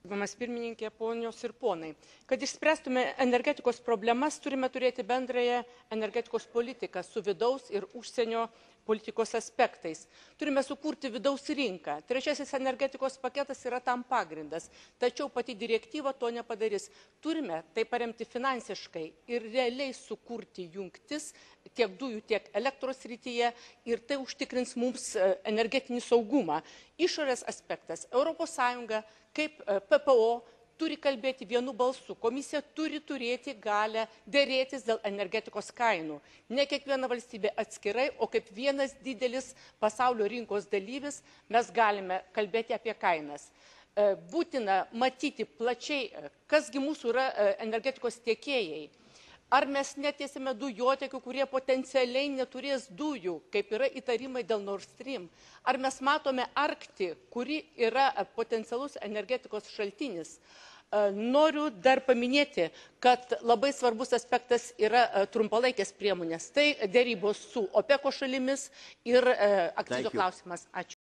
Gerbiamas pirmininkė, ponios ir ponai, kad išspręstume energetikos problemas, turime turėti bendrąją energetikos politiką su vidaus ir užsienio politikos aspektais. Turime sukurti vidaus rinką. Trečiasis energetikos paketas yra tam pagrindas, tačiau pati direktyva to nepadarys. Turime tai paremti finansiškai ir realiai sukurti jungtis tiek dujų, tiek elektros srityje ir tai užtikrins mums energetinį saugumą. Išorės aspektas. ES kaip PPO turi kalbėti vienu balsu. Komisija turi turėti galę dėrėtis dėl energetikos kainų. Ne kiekviena valstybė atskirai, o kaip vienas didelis pasaulio rinkos dalyvis mes galime kalbėti apie kainas. Būtina matyti plačiai, kasgi mūsų yra energetikos tiekėjai. Ar mes netiesime dujotekių, kurie potencialiai neturės dujų, kaip yra įtarimai dėl Nord Stream? Ar mes matome Arktį, kuri yra potencialus energetikos šaltinis? Noriu dar paminėti, kad labai svarbus aspektas yra trumpalaikės priemonės. Tai dėrybos su OPEC šalimis ir akcizo klausimas. Ačiū.